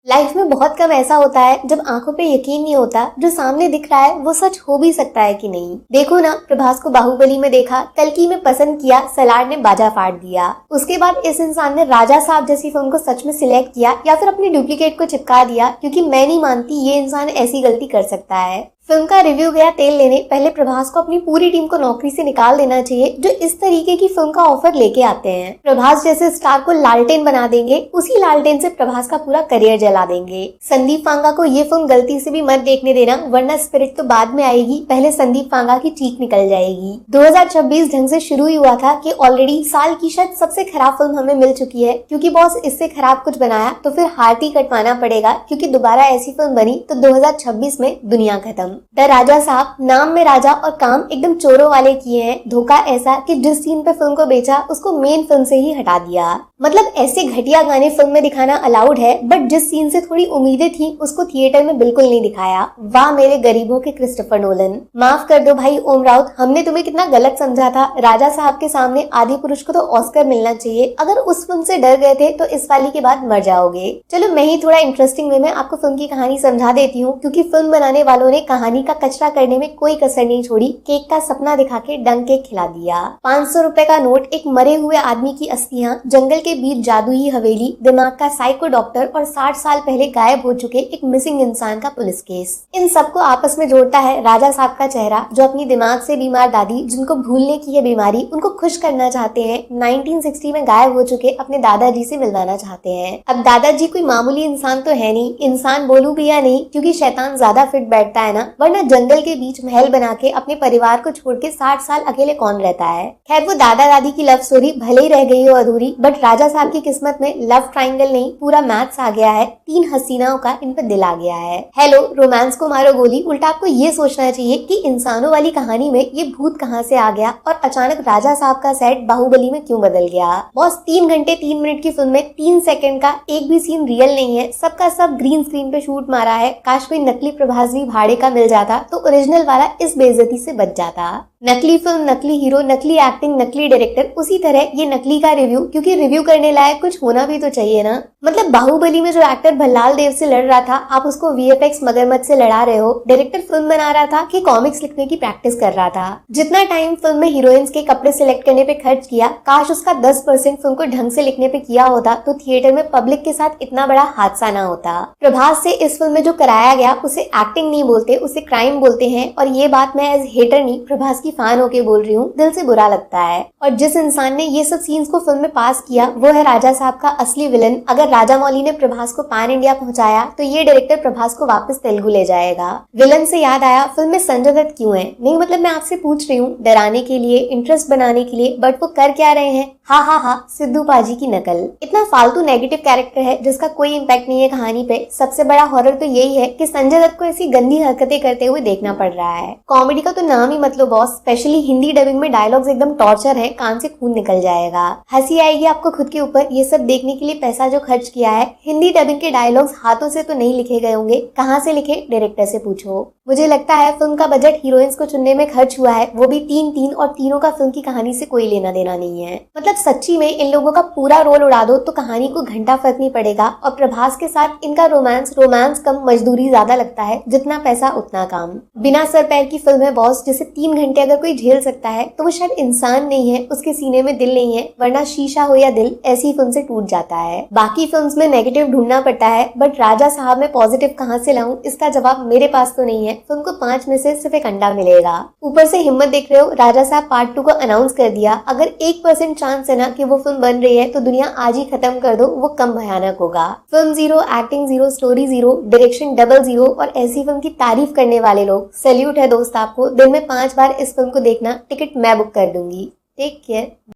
Life में बहुत कम ऐसा होता है जब आंखों पे यकीन नहीं होता जो सामने दिख रहा है वो सच हो भी सकता है कि नहीं। देखो ना, प्रभास को बाहुबली में देखा, कल्कि में पसंद किया, सलार ने बाजा फाड़ दिया। उसके बाद इस इंसान ने राजा साहब जैसी फिल्म को सच में सिलेक्ट किया या फिर अपनी डुप्लीकेट को चिपका दिया, क्योंकि मैं नहीं मानती ये इंसान ऐसी गलती कर सकता है। फिल्म का रिव्यू गया तेल लेने, पहले प्रभास को अपनी पूरी टीम को नौकरी से निकाल देना चाहिए जो इस तरीके की फिल्म का ऑफर लेके आते हैं। प्रभास जैसे स्टार को लालटेन बना देंगे, उसी लालटेन से प्रभास का पूरा करियर जला देंगे। संदीप फांगा को ये फिल्म गलती से भी मत देखने देना, वरना स्पिरिट तो बाद में आएगी, पहले संदीप फांगा की चीख निकल जाएगी। 2026 ढंग से शुरू ही हुआ था कि ऑलरेडी साल की शायद सबसे खराब फिल्म हमें मिल चुकी है, क्योंकि बॉस इससे खराब कुछ बनाया तो फिर हाथ ही कटवाना पड़ेगा, क्योंकि दोबारा ऐसी फिल्म बनी तो 2026 में दुनिया खत्म। द राजा साहब नाम में राजा और काम एकदम चोरों वाले किए हैं। धोखा ऐसा कि जिस सीन पे फिल्म को बेचा उसको मेन फिल्म से ही हटा दिया। मतलब ऐसे घटिया गाने फिल्म में दिखाना अलाउड है, बट जिस सीन से थोड़ी उम्मीदें थी उसको थिएटर में बिल्कुल नहीं दिखाया। वाह मेरे गरीबों के क्रिस्टोफर नोलन, माफ कर दो भाई ओम राउत, हमने तुम्हें कितना गलत समझा था। राजा साहब के सामने आदि पुरुष को तो ऑस्कर मिलना चाहिए। अगर उस फिल्म से डर गए थे तो इस वाली के बाद मर जाओगे। चलो मैं ही थोड़ा इंटरेस्टिंग वे में आपको फिल्म की कहानी समझा देती हूँ, क्योंकि फिल्म बनाने वालों ने कहानी का कचरा करने में कोई कसर नहीं छोड़ी। केक का सपना दिखा के डंक केक खिला दिया। 500 रुपए का नोट, एक मरे हुए आदमी की अस्थियां, जंगल के बीच जादुई हवेली, दिमाग का साइको डॉक्टर और 60 साल पहले गायब हो चुके एक मिसिंग इंसान का पुलिस केस। इन सबको आपस में जोड़ता है राजा साहब का चेहरा, जो अपनी दिमाग से बीमार दादी, जिनको भूलने की है बीमारी, उनको खुश करना चाहते हैं। 1960 में गायब हो चुके अपने दादाजी से मिलवाना चाहते हैं। अब दादाजी कोई मामूली इंसान तो है नहीं, इंसान बोलूं भी या नहीं, क्योंकि शैतान ज्यादा फिट बैठता है ना, वरना जंगल के बीच महल बना के अपने परिवार को छोड़ के 60 साल अकेले कौन रहता है। खैर वो दादा दादी की लव स्टोरी भले ही रह गई हो अधूरी, बट राजा साहब की किस्मत में लव ट्रायंगल नहीं पूरा मैथ्स आ गया है। 3 हसीनाओं का इन पर दिल आ गया है। हेलो, रोमांस को मारो गोली। उल्टा आपको ये सोचना चाहिए कि इंसानों वाली कहानी में ये भूत कहाँ से आ गया और अचानक राजा साहब का सेट बाहुबली में क्यों बदल गया। बॉस 3 घंटे 3 मिनट की फिल्म में 3 सेकंड का एक भी सीन रियल नहीं है, सबका सब ग्रीन स्क्रीन पे शूट मारा है। काश कोई नकली प्रभास भी भाड़े का मिल जाता तो ओरिजिनल वाला इस बेइज्जती से बच जाता। नकली फिल्म, नकली हीरो, नकली एक्टिंग, नकली डायरेक्टर, उसी तरह ये नकली का रिव्यू, क्योंकि रिव्यू करने लायक कुछ होना भी तो चाहिए ना। मतलब बाहुबली में जो एक्टर भल्लाल देव से लड़ रहा था, आप उसको वीएफएक्स मगरमच्छ से लड़ा रहे हो। डायरेक्टर फिल्म बना रहा था कि कॉमिक्स लिखने की प्रैक्टिस कर रहा था। जितना टाइम फिल्म में हीरोइंस के कपड़े सिलेक्ट करने पे खर्च किया, काश उसका 10% फिल्म को ढंग से लिखने पे किया होता तो थिएटर में पब्लिक के साथ इतना बड़ा हादसा ना होता। प्रभास से इस फिल्म में जो कराया गया उसे एक्टिंग नहीं बोलते, उसे क्राइम बोलते हैं। और ये बात मैं एज हेटर नहीं, प्रभास की फैन होके बोल रही हूँ, दिल से बुरा लगता है। और जिस इंसान ने ये सब सीन्स को फिल्म में पास किया वो है राजा साहब का असली विलन। अगर राजा मौली ने प्रभास को पैन इंडिया पहुंचाया तो ये डायरेक्टर प्रभास को वापस तेलुगु ले जाएगा। विलन से याद आया, फिल्म में संजय दत्त क्यों है? नहीं मतलब मैं आपसे पूछ रही हूँ, डराने के लिए, इंटरेस्ट बनाने के लिए, बट वो कर क्या रहे हैं? हा हा हा, सिद्धू पाजी की नकल। इतना फालतू नेगेटिव कैरेक्टर है जिसका कोई इम्पैक्ट नहीं है कहानी पे। सबसे बड़ा हॉरर तो यही है कि संजय दत्त को ऐसी गंदी हरकतें करते हुए देखना पड़ रहा है। कॉमेडी का तो नाम ही मत लो बॉस, स्पेशली हिंदी डबिंग में डायलॉग्स एकदम टॉर्चर है, कान से खून निकल जाएगा। हंसी आएगी आपको खुद के ऊपर, ये सब देखने के लिए पैसा जो खर्च किया है। हिंदी डबिंग के डायलॉग्स हाथों से तो नहीं लिखे गए होंगे, कहाँ से लिखे डायरेक्टर से पूछो। मुझे लगता है फिल्म का बजट हीरोइंस को चुनने में खर्च हुआ है, वो भी 3-3, और तीनों का फिल्म की कहानी से कोई लेना देना नहीं है। मतलब सच्ची में इन लोगों का पूरा रोल उड़ा दो तो कहानी को घंटा फर्क नहीं पड़ेगा। और प्रभास के साथ इनका रोमांस कम, मजदूरी ज्यादा लगता है, जितना पैसा उतना काम। बिना सर पैर की फिल्म है बॉस, जिसे 3 घंटे अगर कोई झेल सकता है तो वो शायद इंसान नहीं है, उसके सीने में दिल नहीं है, वरना शीशा हो या दिल ऐसी फिल्म से टूट जाता है। बाकी फिल्म्स में नेगेटिव ढूंढना पड़ता है, बट राजा साहब में पॉजिटिव कहाँ से लाऊं, इसका जवाब मेरे पास तो नहीं है। फिल्म को 5 में से सिर्फ एक अंडा मिलेगा। ऊपर से हिम्मत देख रहे हो, राजा साहब पार्ट 2 को अनाउंस कर दिया। अगर 1% चांस है ना कि वो फिल्म बन रही है तो दुनिया आज ही खत्म कर दो, वो कम भयानक होगा। Film 0, acting 0, story 0, direction double 0, और ऐसी फिल्म की तारीफ करने वाले लोग, सैल्यूट है दोस्त आपको। दिन में 5 बार इस फिल्म को देखना, टिकट मैं बुक कर दूंगी। Take care.